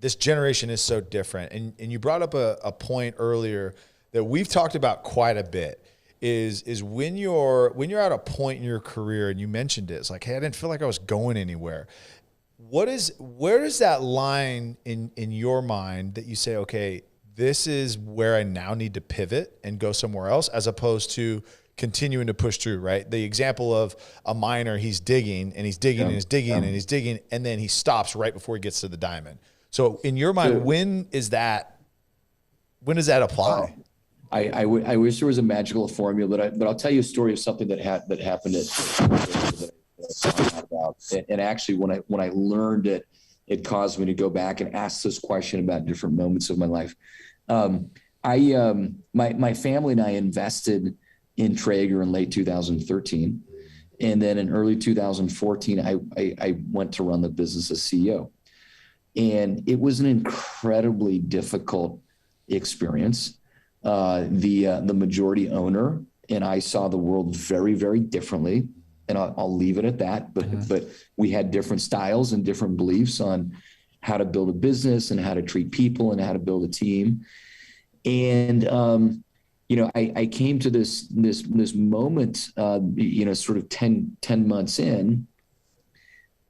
this generation is so different. And you brought up a point earlier that we've talked about quite a bit is when you're at a point in your career, and you mentioned it, it's like, hey, I didn't feel like I was going anywhere. Where is that line in your mind that you say, okay, this is where I now need to pivot and go somewhere else, as opposed to continuing to push through, right? The example of a miner, he's digging and he's digging and he's digging and he's digging, and then he stops right before he gets to the diamond. So in your mind, when does that apply? I wish there was a magical formula, but I'll tell you a story of something that happened that I thought about. And actually, when I learned it, it caused me to go back and ask this question about different moments of my life. My family and I invested in Traeger in late 2013. And then in early 2014, I went to run the business as CEO. And it was an incredibly difficult experience. The majority owner and I saw the world very, very differently. And I'll leave it at that. But we had different styles and different beliefs on how to build a business and how to treat people and how to build a team. And I came to this moment, sort of 10 months in,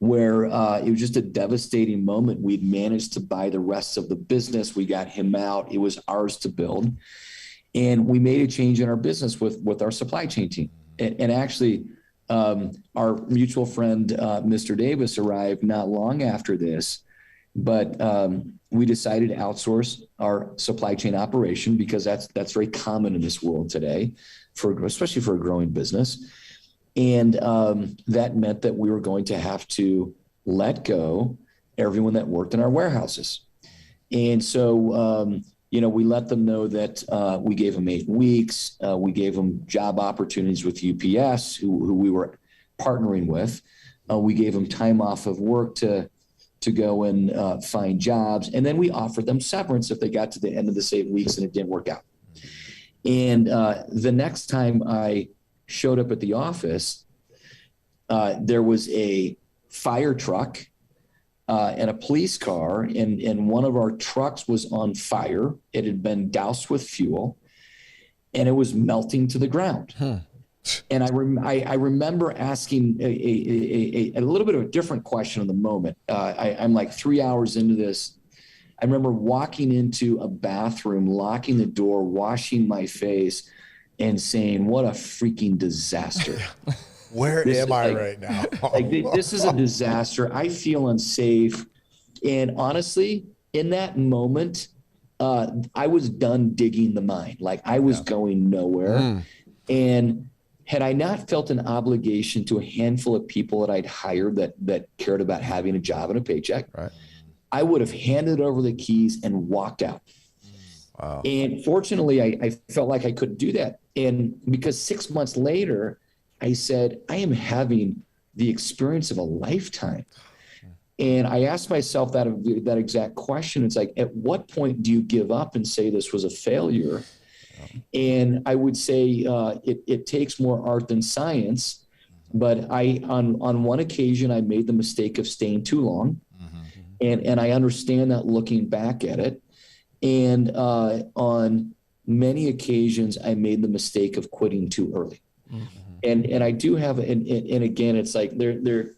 where it was just a devastating moment. We'd managed to buy the rest of the business. We got him out. It was ours to build. And we made a change in our business with our supply chain team. And actually, our mutual friend, Mr. Davis, arrived not long after this. But we decided to outsource our supply chain operation because that's very common in this world today, especially for a growing business. And that meant that we were going to have to let go everyone that worked in our warehouses. And so, we let them know that we gave them 8 weeks. We gave them job opportunities with UPS, who we were partnering with. We gave them time off of work to go and find jobs. And then we offered them severance if they got to the end of this 8 weeks and it didn't work out. And the next time I showed up at the office, there was a fire truck and a police car, and one of our trucks was on fire. It had been doused with fuel, and it was melting to the ground. And I remember asking a little bit of a different question in the moment. I'm like 3 hours into this. I remember walking into a bathroom, locking the door, washing my face, and saying, "What a freaking disaster." Where am I right now? This is a disaster. I feel unsafe. And honestly, in that moment, I was done digging the mine. Like I was going nowhere. And had I not felt an obligation to a handful of people that I'd hired that cared about having a job and a paycheck, I would have handed over the keys and walked out. Wow. And fortunately, I felt like I couldn't do that. And because 6 months later, I said, I am having the experience of a lifetime. And I asked myself that exact question. It's like, at what point do you give up and say this was a failure? And I would say it takes more art than science. But on one occasion, I made the mistake of staying too long. And I understand that looking back at it. And on many occasions, I made the mistake of quitting too early. And I do have, and again, it's like there's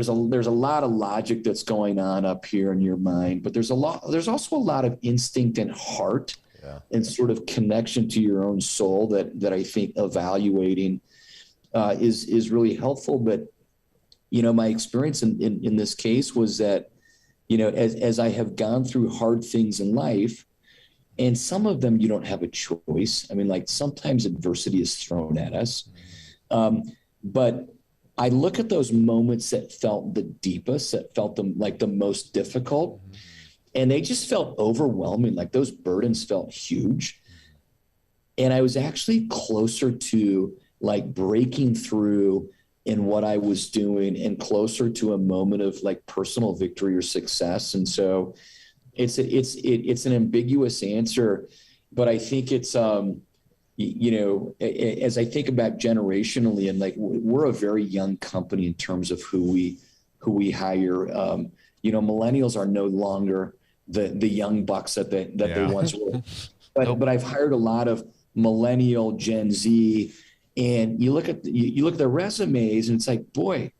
a lot of logic that's going on up here in your mind, but there's also a lot of instinct and heart and sort of connection to your own soul that I think evaluating is really helpful. But, my experience in this case was that, as I have gone through hard things in life, and some of them you don't have a choice. I mean, like sometimes adversity is thrown at us. But I look at those moments that felt the deepest, that felt the most difficult, and they just felt overwhelming. Like those burdens felt huge. And I was actually closer to like breaking through in what I was doing and closer to a moment of like personal victory or success. And so it's an ambiguous answer, but I think it's, as I think about generationally, and like we're a very young company in terms of who we hire. millennials are no longer the young bucks that they once were. But I've hired a lot of millennial, Gen Z, and you look at their resumes, and it's like, boy,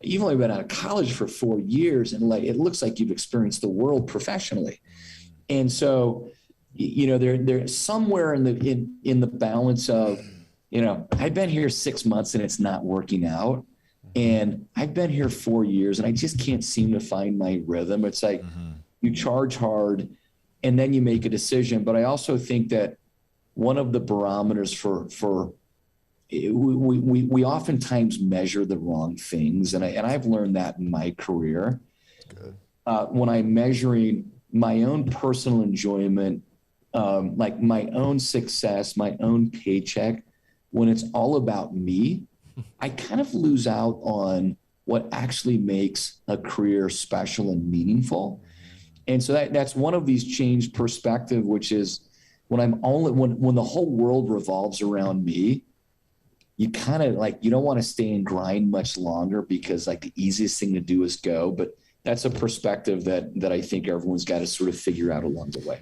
you've only been out of college for 4 years, and like it looks like you've experienced the world professionally. And so, they're somewhere in the balance of, I've been here 6 months and it's not working out, and I've been here 4 years and I just can't seem to find my rhythm. It's like you charge hard and then you make a decision. But I also think that one of the barometers for we oftentimes measure the wrong things, and I've learned that in my career. Good. When I'm measuring my own personal enjoyment, like my own success, my own paycheck, when it's all about me, I kind of lose out on what actually makes a career special and meaningful. And so that's one of these changed perspective, which is when the whole world revolves around me, you kind of like, you don't want to stay and grind much longer because like the easiest thing to do is go. But that's a perspective that I think everyone's got to sort of figure out along the way.